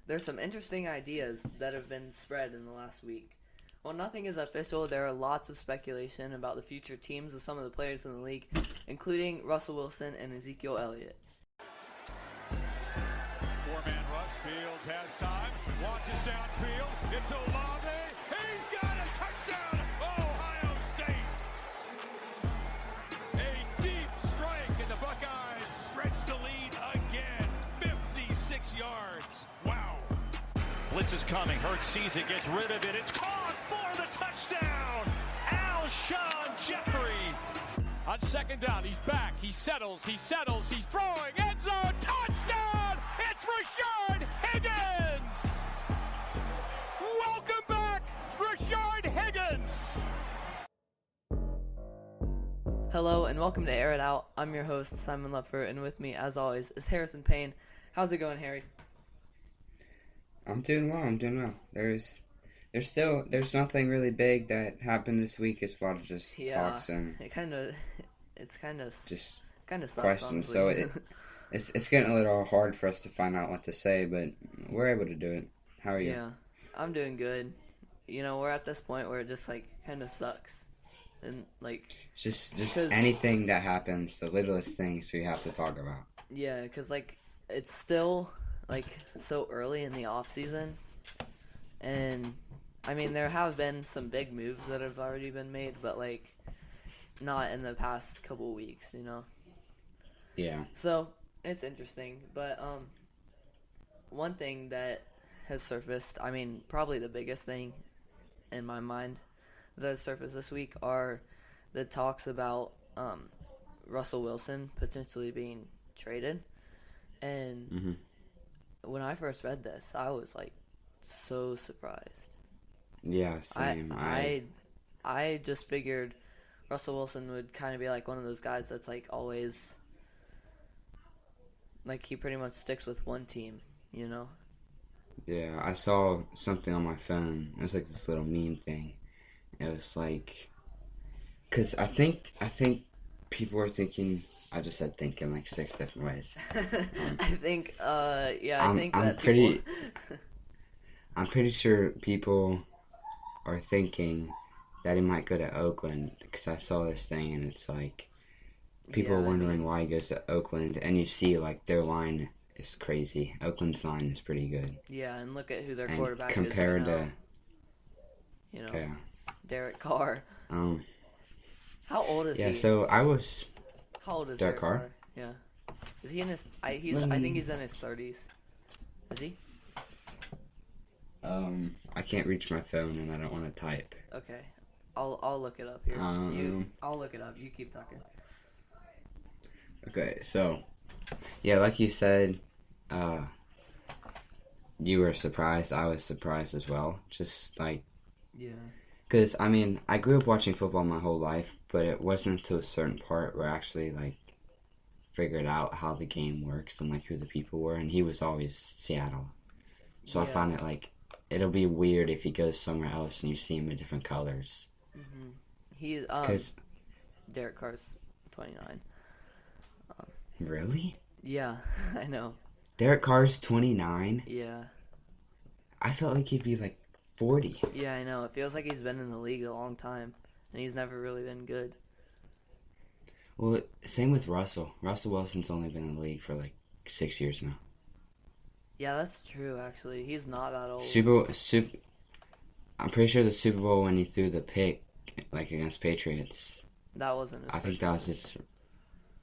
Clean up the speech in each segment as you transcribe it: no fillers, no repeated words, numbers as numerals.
there's some interesting ideas that have been spread in the last week. While nothing is official, there are lots of speculation about the future teams of some of the players in the league, including Russell Wilson and Ezekiel Elliott. Four-man rush. Fields has time. Watches downfield. It's Olave. He's got a touchdown! Ohio State! A deep strike, and the Buckeyes stretch the lead again. 56 yards. Wow. Blitz is coming. Hurts sees it, gets rid of it. It's caught for the touchdown. Alshon Jeffrey. On second down, he's back. He settles. He's throwing. End zone. Touchdown! It's Rashard Higgins! Welcome back, Rashard Higgins! Hello and welcome to Air It Out. I'm your host, Simon Lupfer, and with me, as always, is Harrison Payne. How's it going, Harry? I'm doing well. There's nothing really big that happened this week. It's a lot of just talks and it's kind of just sucks, questions. honestly. So it's getting a little hard for us to find out what to say, but we're able to do it. How are you? Yeah, I'm doing good. You know, we're at this point where it just kind of sucks, and just anything that happens, the littlest things we have to talk about. Yeah, because it's still so early in the off season, and I mean there have been some big moves that have already been made, but not in the past couple weeks, you know. Yeah. So it's interesting, but one thing that has surfaced, I mean probably the biggest thing in my mind that has surfaced this week are the talks about Russell Wilson potentially being traded, and when I first read this, I was so surprised. Yeah, same. I just figured Russell Wilson would kind of be one of those guys that's always he pretty much sticks with one team, you know? Yeah, I saw something on my phone. It was this little meme thing. It was because I think people were thinking. I just said think in 6 different ways. I think I'm pretty sure people are thinking that he might go to Oakland, because I saw this thing and it's people are wondering why he goes to Oakland, and you see their line is crazy. Oakland's line is pretty good. Yeah, and look at who their and quarterback compared is right to, now. You know, Derek Carr. How old is he? Yeah, so I was. How old is Derek Carr? Yeah. Is he in his? I think he's in his 30s. Is he? I can't reach my phone and I don't want to type. Okay, I'll look it up here. I'll look it up. You keep talking. Okay, so yeah, like you said, you were surprised. I was surprised as well. Just yeah. Because, I mean, I grew up watching football my whole life, but it wasn't until a certain part where I actually, figured out how the game works and, who the people were, and he was always Seattle. So yeah. I found it, it'll be weird if he goes somewhere else and you see him in different colors. Mm-hmm. He's, Derek Carr's 29. Really? Yeah, I know. Derek Carr's 29? Yeah. I felt like he'd be, 40. Yeah, I know. It feels like he's been in the league a long time, and he's never really been good. Well, same with Russell. Russell Wilson's only been in the league for 6 years now. Yeah, that's true, actually. He's not that old. I'm pretty sure the Super Bowl when he threw the pick, against Patriots. That wasn't his I think that was his...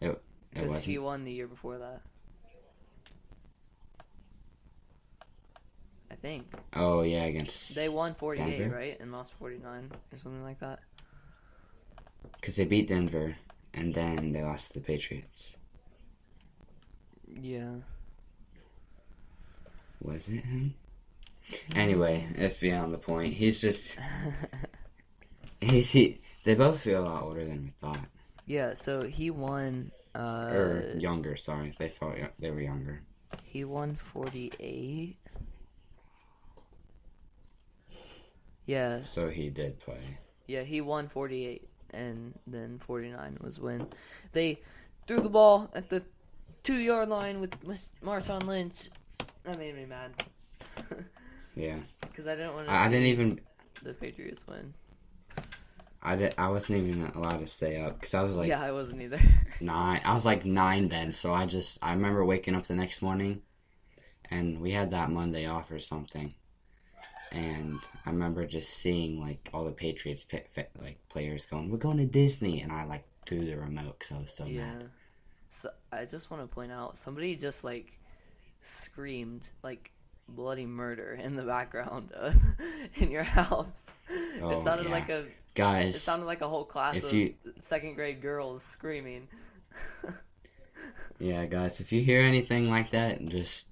It because wasn't. he won the year before that. I think. Oh, yeah, against They won 48, Denver? right? And lost 49 or something like that. Because they beat Denver, and then they lost to the Patriots. Yeah. Was it him? Anyway, it's beyond the point. He's just... They both feel a lot older than we thought. Yeah, so he won... or younger, sorry. They were younger. He won 48... Yeah. So he did play. Yeah, he won 48, and then 49 was when they threw the ball at the 2-yard line with Marshawn Lynch. That made me mad. Yeah. Because I didn't want to. I didn't even. The Patriots win. I wasn't even allowed to stay up because I was like. Yeah, I wasn't either. 9. I was like 9 then, so I remember waking up the next morning, and we had that Monday off or something, and I remember just seeing like all the Patriots like players going, "We're going to Disney," and I like threw the remote because I was so mad. So I just want to point out somebody just like screamed like bloody murder in the background in your house. It sounded like a guys. It sounded like a whole class of second grade girls screaming. Yeah, guys, if you hear anything like that, it's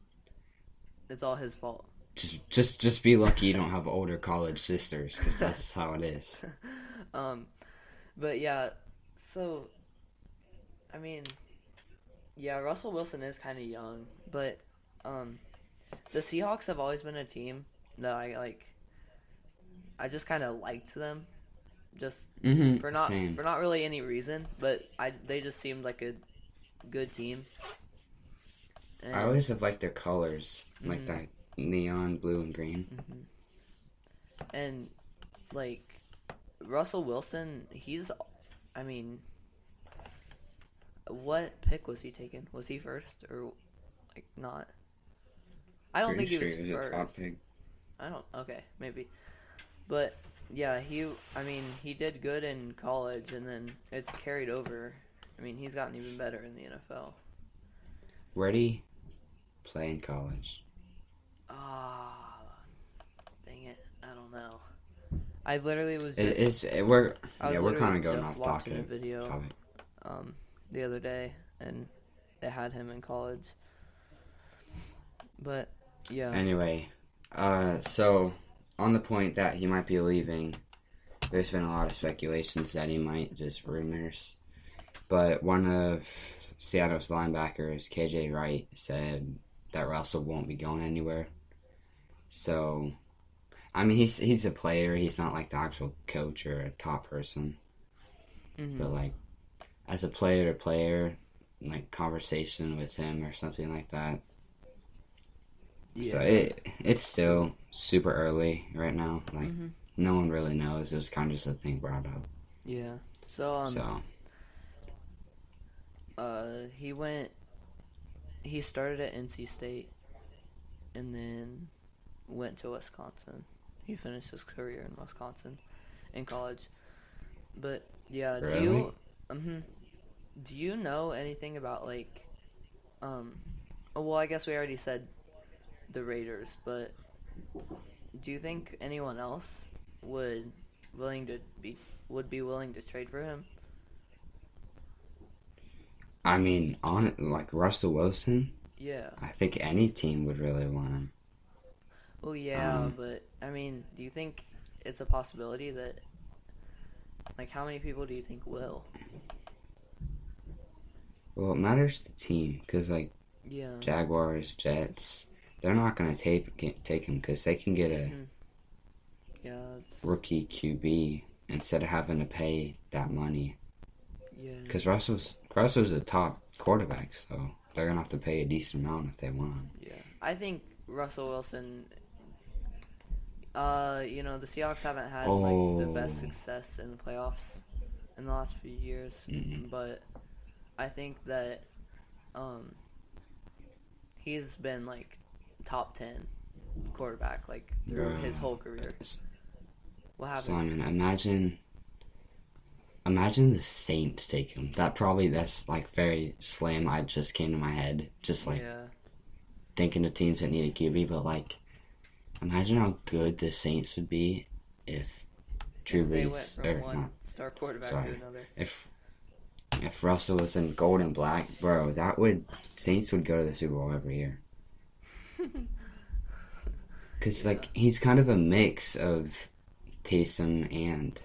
all his fault. Just be lucky you don't have older college sisters, because that's how it is. But yeah, so I mean, yeah, Russell Wilson is kind of young, but the Seahawks have always been a team that I just kind of liked them, just for not really any reason, but they just seemed like a good team. And I always have liked their colors, like that neon blue and green. And like Russell Wilson, what pick was he taken? Was he first or like not? I don't think he was first. A top pick. Okay, maybe. But yeah, he did good in college, and then it's carried over. I mean, he's gotten even better in the NFL. Where did he play in college? Dang it, I don't know. I literally was we're kind of going off watching topic. A video the other day, and they had him in college. But yeah. Anyway, so on the point that he might be leaving, there's been a lot of speculations that he might, just rumors. But one of Seattle's linebackers, KJ Wright, said that Russell won't be going anywhere. So, I mean, he's a player. He's not like the actual coach or a top person. But like, as a player to player, like conversation with him or something like that. Yeah. So it's still super early right now. Like no one really knows. It was kind of just a thing brought up. Yeah. He started at NC State and then went to Wisconsin. He finished his career in Wisconsin in college. But yeah, really? Do you know anything about like well, I guess we already said the Raiders, but do you think anyone else would be willing to trade for him? I mean, like Russell Wilson? Yeah. I think any team would really want him. Well, yeah, but, I mean, do you think it's a possibility that, like, how many people do you think will? Well, it matters to the team, because, like, Jaguars, Jets, they're not going to take him, because they can get a rookie QB instead of having to pay that money. Yeah. Because Russell's a top quarterback, so they're going to have to pay a decent amount if they want him. Yeah. I think Russell Wilson, the Seahawks haven't had like the best success in the playoffs in the last few years, but I think that he's been like top 10 quarterback like through his whole career. What happened? Simon, imagine the Saints take him. That's like very slim. I just came to my head, just like thinking of teams that need a QB. But like, imagine how good the Saints would be if Drew Brees went from one star quarterback to another. If Russell was in gold and black, bro, Saints would go to the Super Bowl every year. Because like he's kind of a mix of Taysom and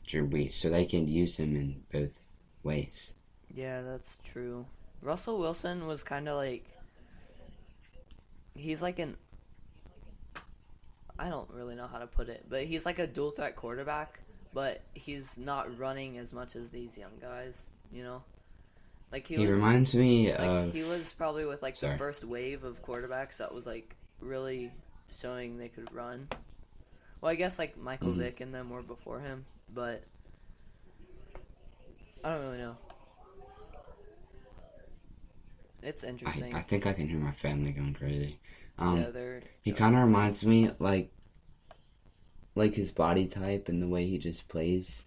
Drew Brees, so they can use him in both ways. Yeah, that's true. Russell Wilson was kind of like, he's like I don't really know how to put it, but he's like a dual threat quarterback, but he's not running as much as these young guys, you know? Like he reminds me of... He was probably with like the first wave of quarterbacks that was like really showing they could run. Well, I guess like Michael Vick and them were before him, but I don't really know. It's interesting. I think I can hear my family going crazy. He going kind of insane. reminds me like his body type and the way he just plays.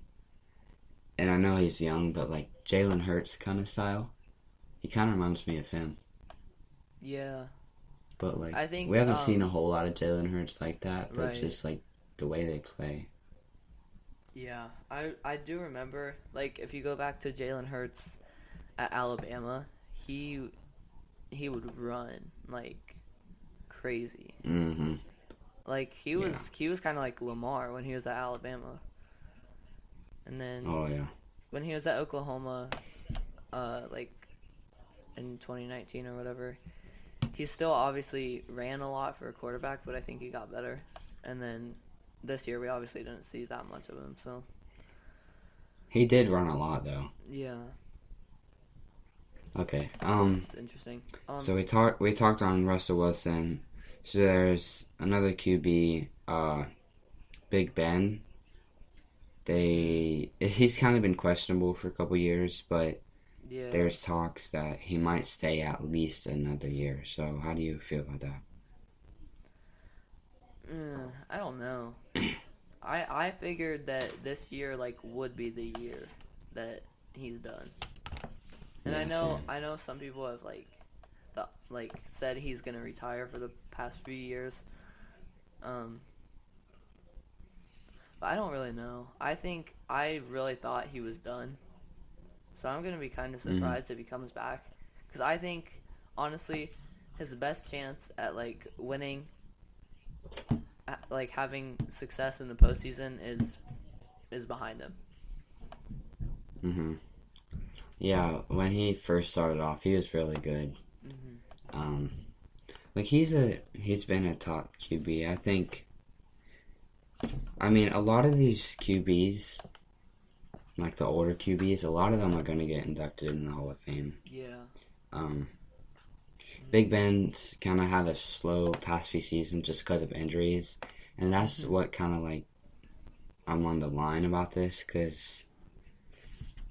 And I know he's young, but like Jalen Hurts kind of style. He kind of reminds me of him. Yeah. But like, I think we haven't seen a whole lot of Jalen Hurts like that, but right. just like the way they play. Yeah, I do remember, like, if you go back to Jalen Hurts at Alabama, he would run like crazy. Mm-hmm. Like he was kind of like Lamar when he was at Alabama, and then when he was at Oklahoma, like in 2019 or whatever, he still obviously ran a lot for a quarterback, but I think he got better. And then this year we obviously didn't see that much of him, so he did run a lot though. Yeah. Okay. It's interesting. So we talked on Russell Wilson. So there's another QB, Big Ben. He's kind of been questionable for a couple years, but yeah. There's talks that he might stay at least another year. So how do you feel about that? I don't know. I figured that this year like would be the year that he's done. And yeah, I know some people have said he's gonna retire for the past few years. But I don't really know. I really thought he was done. So I'm gonna be kind of surprised if he comes back, because I think honestly his best chance at like winning, like having success in the postseason is behind him. Mm-hmm. Yeah, when he first started off, he was really good. Mm-hmm. Like he's been a top QB. I think. I mean, a lot of these QBs, like the older QBs, a lot of them are going to get inducted in the Hall of Fame. Yeah. Big Ben's kind of had a slow past few seasons just because of injuries, and that's what kind of like I'm on the line about this, because.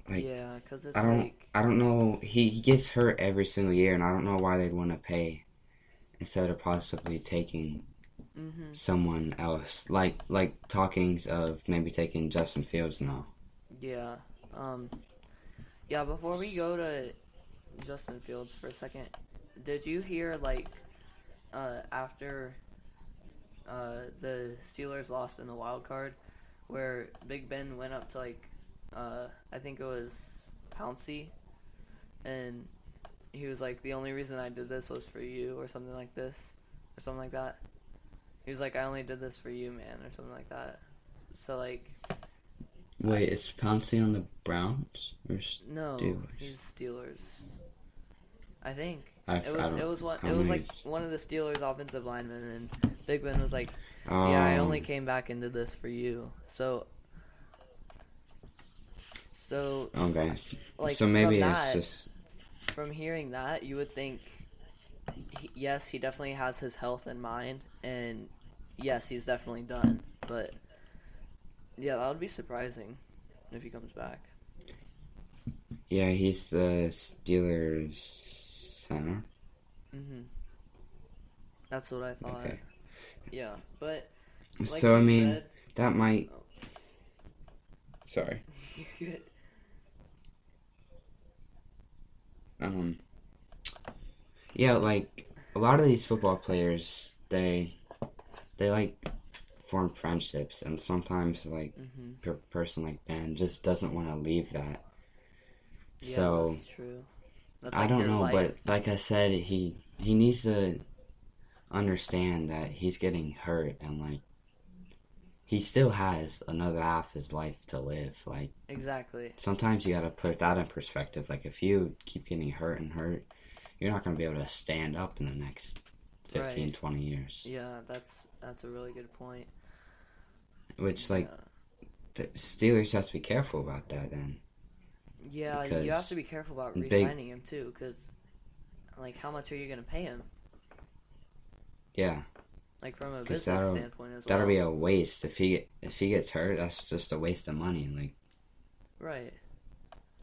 Like, yeah, because it's I don't know. He gets hurt every single year, and I don't know why they'd want to pay instead of possibly taking someone else. Like talkings of maybe taking Justin Fields now. Yeah. Yeah. Before we go to Justin Fields for a second, did you hear after the Steelers lost in the wild card, where Big Ben went up to I think it was Pouncey, and he was like, the only reason I did this was for you, or something like this, or something like that. He was like, I only did this for you, man, or something like that. So wait, is Pouncey on the Browns or no, Steelers? he's Steelers. I think I it was one of the Steelers offensive linemen, and Big Ben was like, yeah, I only came back and did this for you. So okay. So maybe from it's just from hearing that, you would think, yes, he definitely has his health in mind, and yes, he's definitely done. But yeah, that would be surprising if he comes back. Yeah, he's the Steelers center. That's what I thought. Okay. Yeah, but so I mean, said, that might. Sorry. You're good. Yeah, like a lot of these football players, they form friendships, and sometimes a person like Ben just doesn't want to leave that. Yeah, so that's true. That's I don't know, life. but like I said, he needs to understand that he's getting hurt, and he still has another half his life to live. Exactly. Sometimes you gotta put that in perspective. If you keep getting hurt, you're not gonna be able to stand up in the next 15, 20 years. Yeah, that's a really good point. Which, the Steelers have to be careful about that then. Yeah, you have to be careful about re-signing him too, because, how much are you gonna pay him? Yeah. like from a 'Cause business standpoint as well. That'll be a waste if he gets hurt. That's just a waste of money. Like, right.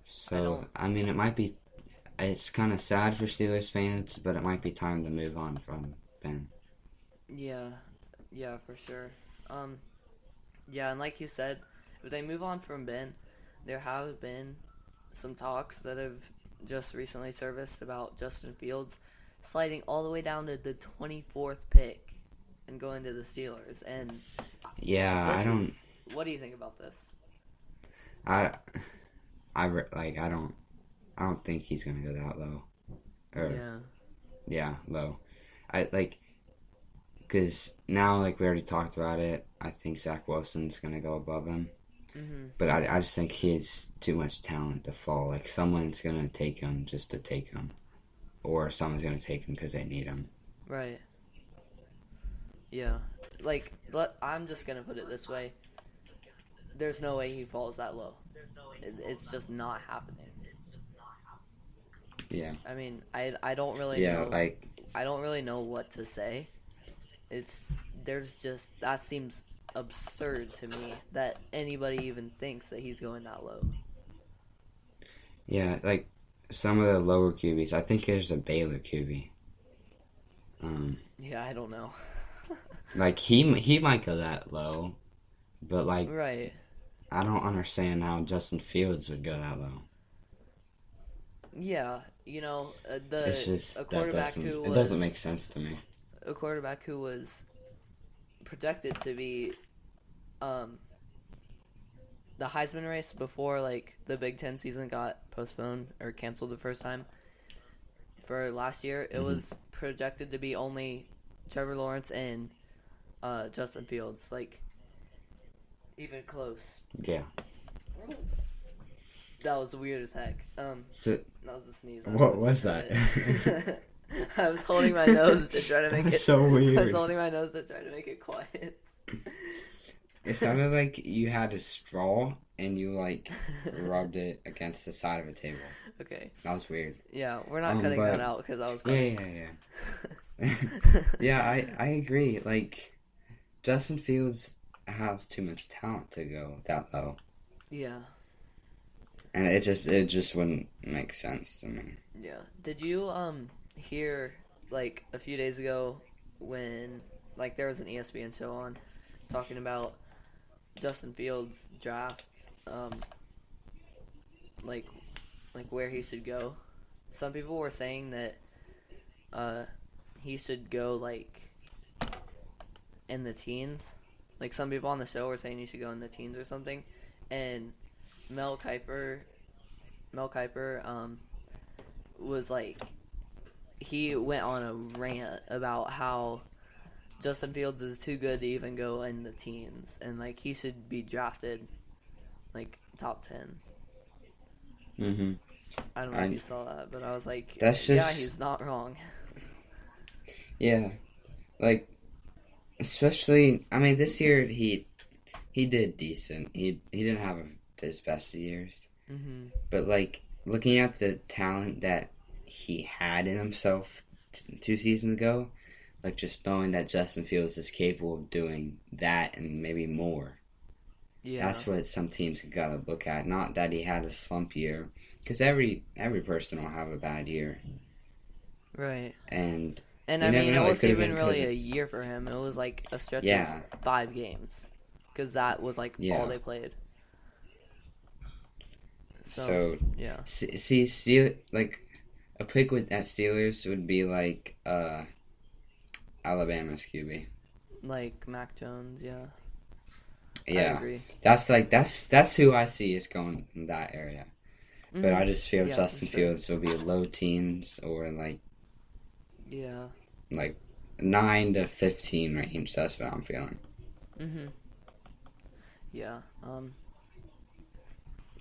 so I mean, it might be. It's kind of sad for Steelers fans, but it might be time to move on from Ben. Yeah, for sure. Yeah, and like you said, if they move on from Ben, there have been some talks that have just recently surfaced about Justin Fields sliding all the way down to the 24th pick and going to the Steelers. And yeah, what do you think about this? I don't think he's gonna go that low. Yeah, low. Because now, like we already talked about it, I think Zach Wilson's gonna go above him. Mm-hmm. But I just think he has too much talent to fall. Like, someone's gonna take him just to take him, or someone's gonna take him because they need him. Right. Yeah. Like, I'm just gonna put it this way: there's no way he falls that low. It's just not happening. Yeah. I mean, I don't really know. Like, I don't really know what to say. That seems absurd to me that anybody even thinks that he's going that low. Yeah, like some of the lower QBs. I think there's a Baylor QB. Yeah, I don't know. Like he might go that low, but like right. I don't understand how Justin Fields would go that low. Yeah, you know, It's just a quarterback it doesn't make sense to me. A quarterback who was projected to be the Heisman race before, like, the Big Ten season got postponed or canceled the first time for last year. It was projected to be only Trevor Lawrence and Justin Fields, like, even close. Yeah. That was weird as heck. So that was a sneeze. What was that? I was holding my nose to try to make it so weird. I was holding my nose to try to make it quiet. It sounded like you had a straw and you like rubbed it against the side of a table. Okay. That was weird. Yeah, we're not cutting that out because I was Yeah. Yeah, I agree. Like, Justin Fields has too much talent to go that low. Yeah. And it just wouldn't make sense to me. Yeah. Did you hear, like, a few days ago when, like, there was an ESPN show on talking about Justin Fields' draft, like where he should go? Some people were saying that he should go, like, in the teens. Like, some people on the show were saying he should go in the teens or something. And Mel Kiper was like, he went on a rant about how Justin Fields is too good to even go in the teens, and like he should be drafted like top 10. Mhm. I don't know if you saw that, but I was like, that's yeah, just, he's not wrong. Yeah, like, especially, I mean, this year he did decent. He didn't have his best years. Mm-hmm. But, like, looking at the talent that he had in himself 2 seasons ago, like, just knowing that Justin Fields is capable of doing that and maybe more. Yeah. That's what some teams got to look at. Not that he had a slump year. Because every person will have a bad year. Right. And I mean, it wasn't even really a year for him. It was, like, a stretch of 5 games. Because that was, like, all they played. So yeah. See, like, a pick with that Steelers would be like Alabama's QB. Like Mac Jones, yeah. Yeah. I agree. That's who I see is going in that area. Mm-hmm. But I just feel Justin Fields will be low teens or like 9 to 15 range. That's what I'm feeling. Mhm. Yeah.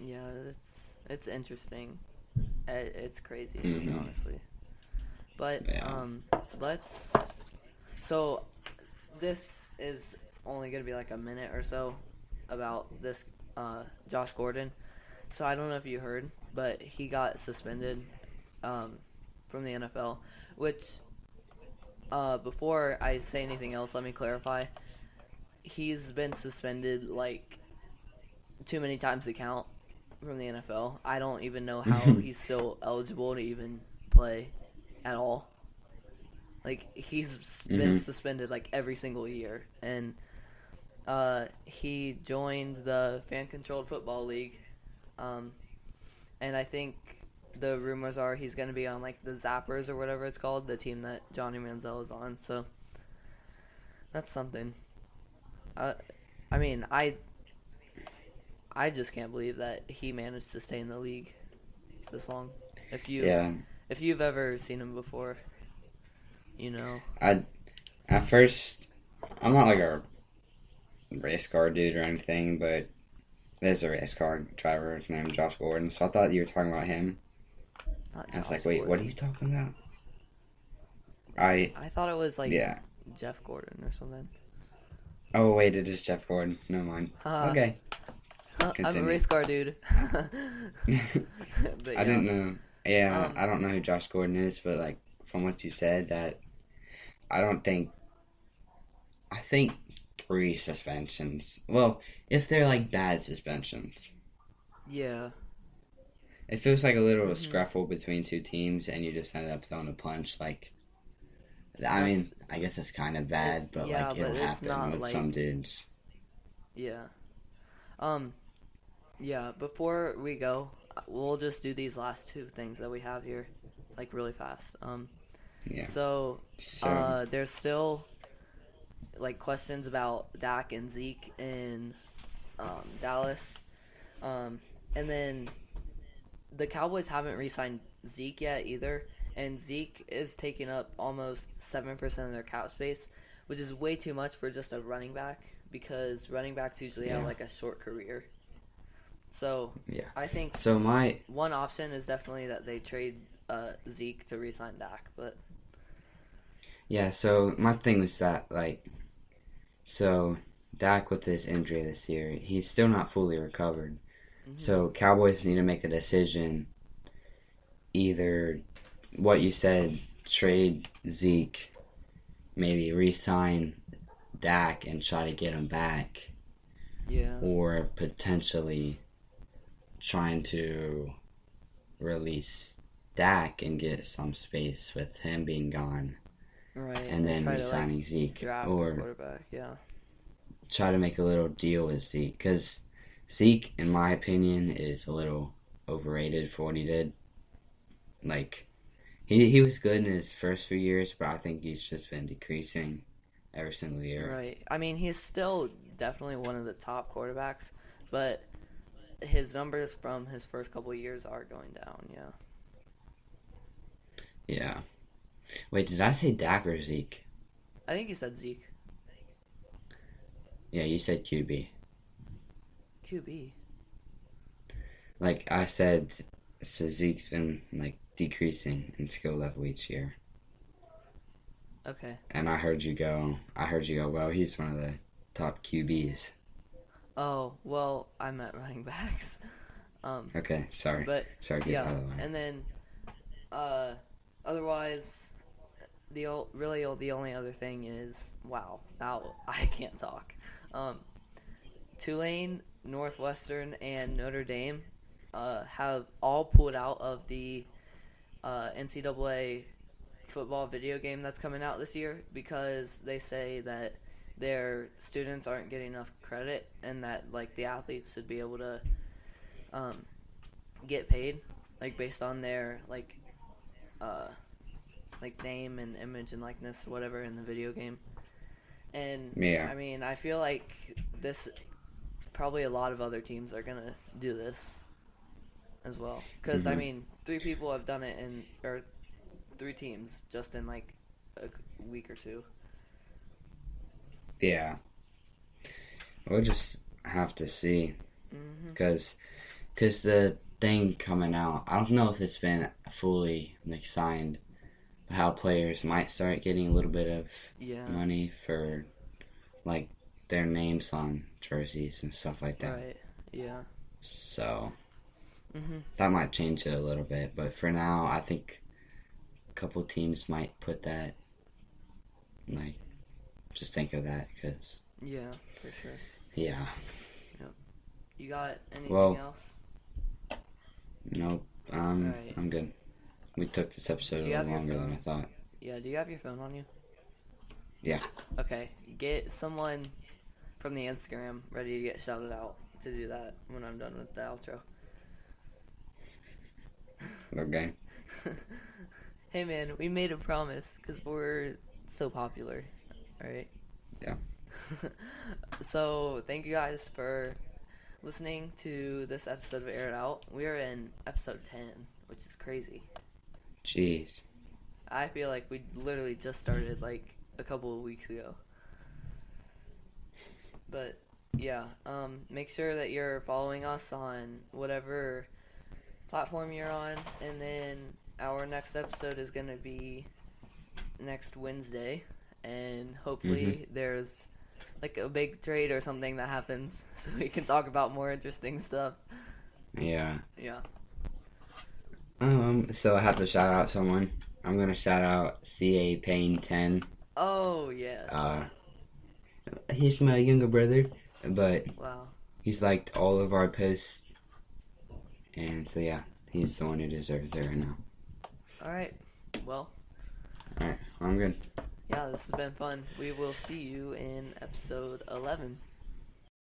Yeah, it's interesting. It's crazy, honestly. But So this is only gonna be like a minute or so about this Josh Gordon. So I don't know if you heard, but he got suspended from the NFL, which before I say anything else, let me clarify. He's been suspended like too many times to count from the NFL. I don't even know how he's still eligible to even play at all. Like, he's been suspended like every single year, and he joined the fan-controlled football league, and I think the rumors are he's going to be on like the Zappers or whatever it's called, the team that Johnny Manziel is on. So that's something. I mean, I just can't believe that he managed to stay in the league this long. If you've ever seen him before, you know. At first, I'm not like a race car dude or anything, but there's a race car driver named Josh Gordon, so I thought you were talking about him. I was like, wait, Gordon. what are you talking about? I thought it was like Jeff Gordon or something. Oh, wait, it is Jeff Gordon. Never mind. Okay. I'm a race car dude. But, I didn't know. Yeah, I don't know who Josh Gordon is, but like from what you said, I think 3 suspensions. Well, if they're like bad suspensions. Yeah. It feels like a little scruffle between 2 teams, and you just ended up throwing a punch. Like, I mean, I guess it's kind of bad, but like it'll happen with some dudes. Yeah. Yeah. Before we go, we'll just do these last 2 things that we have here, like really fast. Yeah. So there's still like questions about Dak and Zeke in Dallas, and then the Cowboys haven't re-signed Zeke yet either, and Zeke is taking up almost 7% of their cap space, which is way too much for just a running back, because running backs usually have like a short career. So I think one option is definitely that they trade Zeke to re-sign Dak, but so my thing was that so Dak with his injury this year, he's still not fully recovered. So Cowboys need to make a decision. Either what you said, trade Zeke, maybe re-sign Dak and try to get him back. Yeah. Or potentially trying to release Dak and get some space with him being gone. Right. And then re-signing Zeke. Draft or quarterback, yeah. Try to make a little deal with Zeke. Because Zeke, in my opinion, is a little overrated for what he did. Like, he was good in his first few years, but I think he's just been decreasing every single year. Right. I mean, he's still definitely one of the top quarterbacks, but his numbers from his first couple of years are going down, Yeah. Wait, did I say Dak or Zeke? I think you said Zeke. Yeah, you said QB. QB. Like I said, so Zeke's been like decreasing in skill level each year. Okay. And I heard you go, well, he's one of the top QBs. Oh, well, I meant running backs. Okay, sorry. But sorry, get out of the line. And then otherwise the only other thing is, wow, now I can't talk. Tulane, Northwestern, and Notre Dame have all pulled out of the NCAA football video game that's coming out this year because they say that their students aren't getting enough credit and that like the athletes should be able to get paid like based on their like name and image and likeness whatever in the video game. And I mean, I feel like this probably a lot of other teams are gonna do this as well because I mean 3 people have done it or 3 teams just in like a week or 2. Yeah, we'll just have to see because the thing coming out, I don't know if it's been fully like signed, but how players might start getting a little bit of money for like their names on jerseys and stuff like that. Right. Yeah. So that might change it a little bit, but for now, I think a couple teams might put that like, just think of that, because, Yeah, for sure. yeah. You got anything Well, else? Nope. Alright. I'm good. We took this episode Do a you have little your longer than I phone? thought. Yeah, do you have your phone on you? Yeah. Okay, get someone from the Instagram ready to get shouted out to do that when I'm done with the outro. Okay. Hey man, we made a promise because we're so popular, alright? Yeah. So, thank you guys for listening to this episode of Air It Out. We are in episode 10, which is crazy. Jeez. I feel like we literally just started like a couple of weeks ago. But yeah, make sure that you're following us on whatever platform you're on, and then our next episode is going to be next Wednesday, and hopefully there's like a big trade or something that happens so we can talk about more interesting stuff. Yeah. Yeah. So I have to shout out someone. I'm gonna shout out CA Payne 10. Oh, yes. He's my younger brother, but Wow. he's liked all of our posts, and so yeah, he's the one who deserves it right now. Alright. Well, Alright, I'm good. yeah, this has been fun. We will see you in episode 11.